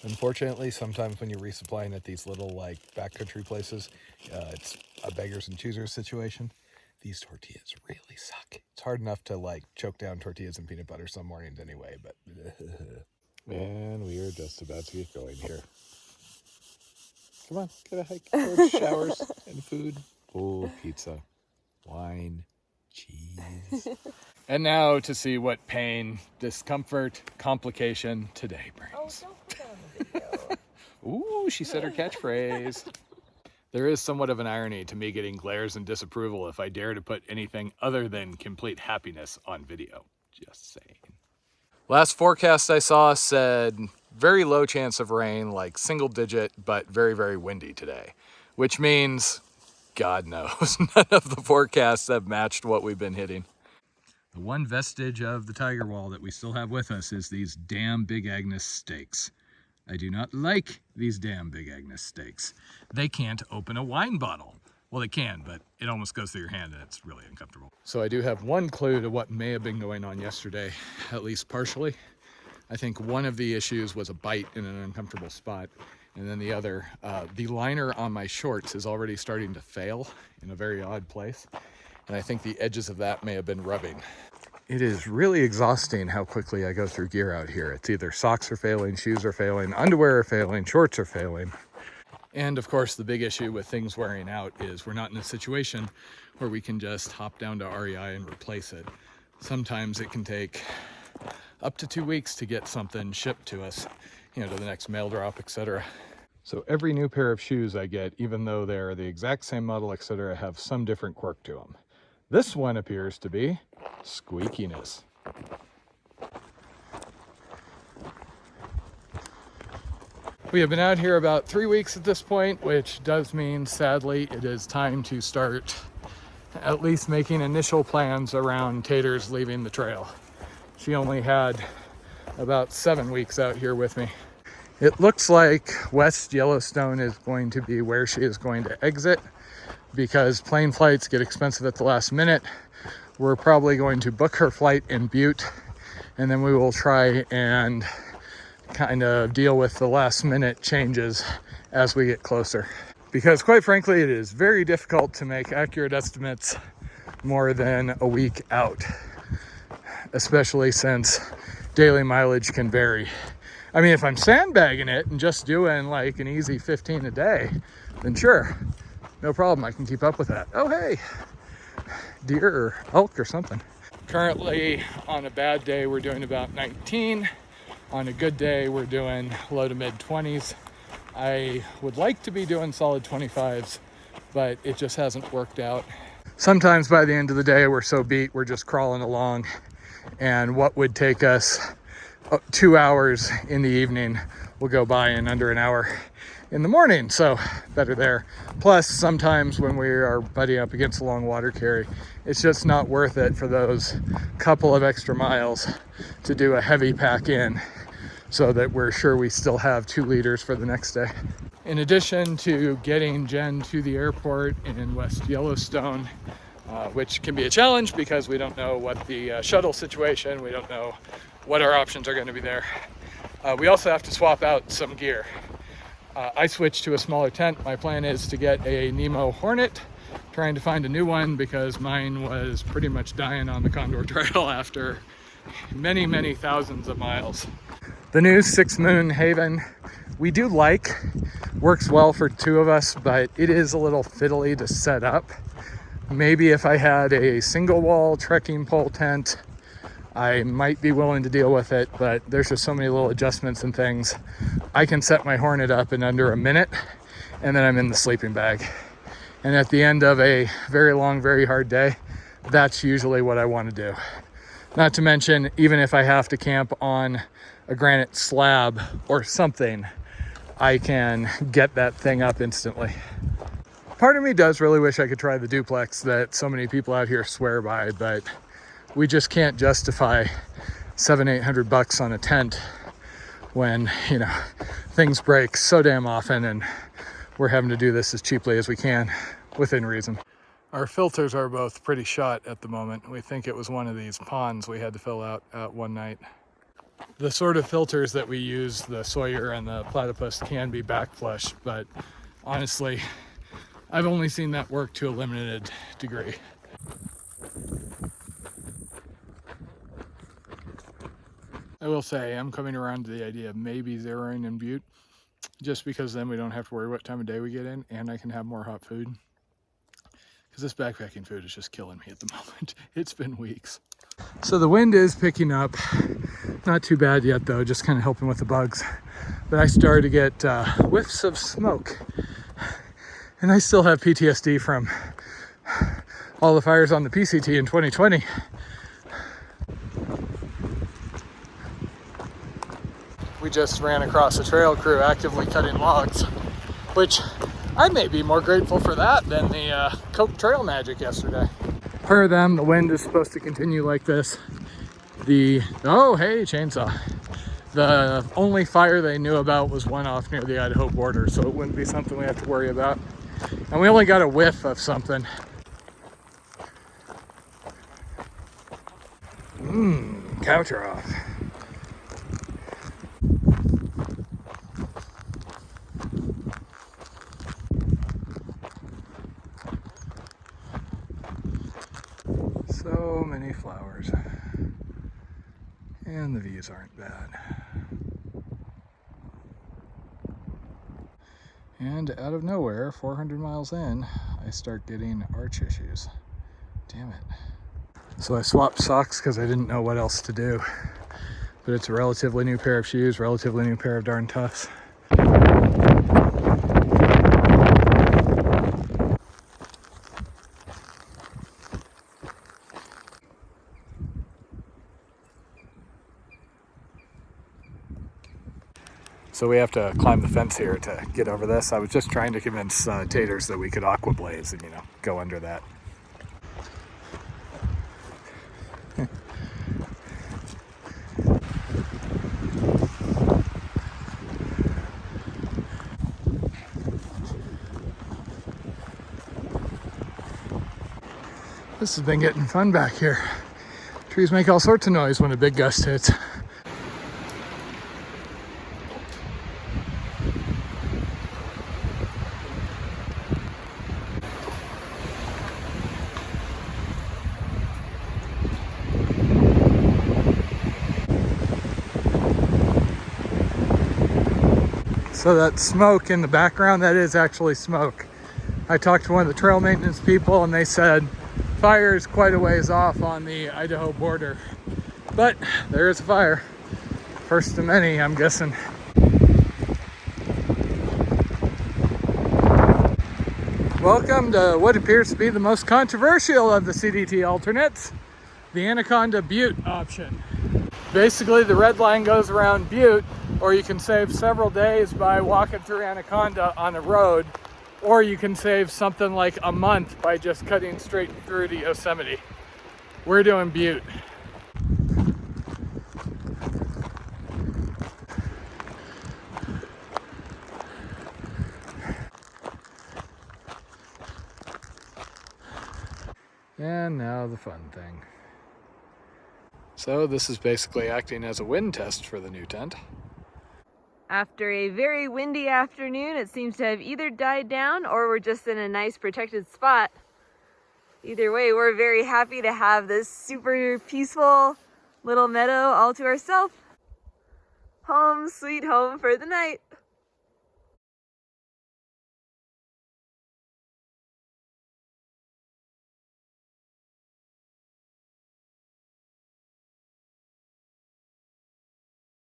Unfortunately, sometimes when you're resupplying at these little like backcountry places, it's a beggars and choosers situation. These tortillas really suck. It's hard enough to like choke down tortillas and peanut butter some mornings anyway, but and we are just about to get going here. Come on, get a hike towards showers and food. Oh, pizza, wine, cheese. And now to see what pain, discomfort, complication today brings. Oh, don't put that on the video. Ooh, she said her catchphrase. There is somewhat of an irony to me getting glares and disapproval if I dare to put anything other than complete happiness on video. Just saying. Last forecast I saw said very low chance of rain, like single digit, but very, very windy today. Which means, God knows, none of the forecasts have matched what we've been hitting. The one vestige of the tiger wall that we still have with us is these damn Big Agnes steaks. I do not like these damn Big Agnes steaks. They can't open a wine bottle. Well, they can, but it almost goes through your hand and it's really uncomfortable. So I do have one clue to what may have been going on yesterday, at least partially. I think one of the issues was a bite in an uncomfortable spot. And then the other, the liner on my shorts is already starting to fail in a very odd place. And I think the edges of that may have been rubbing. It is really exhausting how quickly I go through gear out here. It's either socks are failing, shoes are failing, underwear are failing, shorts are failing. And of course, the big issue with things wearing out is we're not in a situation where we can just hop down to REI and replace it. Sometimes it can take up to 2 weeks to get something shipped to us, to the next mail drop, etc. So every new pair of shoes I get, even though they're the exact same model, etc., have some different quirk to them. This one appears to be squeakiness. We have been out here about 3 weeks at this point, which does mean, sadly, it is time to start at least making initial plans around Tater's leaving the trail. She only had about 7 weeks out here with me. It looks like West Yellowstone is going to be where she is going to exit, because plane flights get expensive at the last minute. We're probably going to book her flight in Butte, and then we will try and kind of deal with the last minute changes as we get closer. Because quite frankly, it is very difficult to make accurate estimates more than a week out, especially since daily mileage can vary. I mean, if I'm sandbagging it and just doing like an easy 15 a day, then sure, no problem, I can keep up with that. Oh, hey, deer or elk or something. Currently, on a bad day, we're doing about 19. On a good day, we're doing low to mid 20s. I would like to be doing solid 25s, but it just hasn't worked out. Sometimes by the end of the day, we're so beat, we're just crawling along, and what would take us 2 hours in the evening will go by in under an hour in the morning, so better there. Plus, sometimes when we are butting up against a long water carry, it's just not worth it for those couple of extra miles to do a heavy pack in so that we're sure we still have 2 liters for the next day. In addition to getting Jen to the airport in West Yellowstone, which can be a challenge because we don't know what the shuttle situation, we don't know what our options are going to be there. We also have to swap out some gear. I switched to a smaller tent. My plan is to get a Nemo Hornet, trying to find a new one because mine was pretty much dying on the Condor Trail after many, many thousands of miles. The new 6 Moon Haven, we do like, works well for 2 of us, but it is a little fiddly to set up. Maybe if I had a single wall trekking pole tent, I might be willing to deal with it, but there's just so many little adjustments and things. I can set my Hornet up in under a minute, and then I'm in the sleeping bag. And at the end of a very long, very hard day, that's usually what I want to do. Not to mention, even if I have to camp on a granite slab or something, I can get that thing up instantly. Part of me does really wish I could try the duplex that so many people out here swear by, but we just can't justify $700-800 on a tent when, things break so damn often and we're having to do this as cheaply as we can within reason. Our filters are both pretty shot at the moment. We think it was one of these ponds we had to fill out one night. The sort of filters that we use, the Sawyer and the Platypus, can be back flush, but honestly, I've only seen that work to a limited degree. I will say I'm coming around to the idea of maybe zeroing in Butte, just because then we don't have to worry what time of day we get in, and I can have more hot food. Because this backpacking food is just killing me at the moment. It's been weeks. So the wind is picking up. Not too bad yet though, just kind of helping with the bugs. But I started to get whiffs of smoke. And I still have PTSD from all the fires on the PCT in 2020. We just ran across a trail crew actively cutting logs, which I may be more grateful for that than the Coke Trail magic yesterday. Per them, the wind is supposed to continue like this. Oh, hey, chainsaw. The only fire they knew about was one off near the Idaho border, so it wouldn't be something we have to worry about. And we only got a whiff of something. Cow trough. So many flowers. And the views aren't bad. And out of nowhere, 400 miles in, I start getting arch issues. Damn it. So I swapped socks because I didn't know what else to do. But it's a relatively new pair of shoes, relatively new pair of darn toughs. So we have to climb the fence here to get over this. I was just trying to convince Taters that we could aqua blaze and, go under that. This has been getting fun back here. Trees make all sorts of noise when a big gust hits. So that smoke in the background, that is actually smoke. I talked to one of the trail maintenance people and they said fire is quite a ways off on the Idaho border. But there is a fire. First of many, I'm guessing. Welcome to what appears to be the most controversial of the CDT alternates, the Anaconda Butte option. Basically, the red line goes around Butte, or you can save several days by walking through Anaconda on a road, or you can save something like a month by just cutting straight through to Yosemite. We're doing Butte. And now the fun thing. So this is basically acting as a wind test for the new tent. After a very windy afternoon, it seems to have either died down or we're just in a nice protected spot. Either way, we're very happy to have this super peaceful little meadow all to ourselves. Home, sweet home for the night.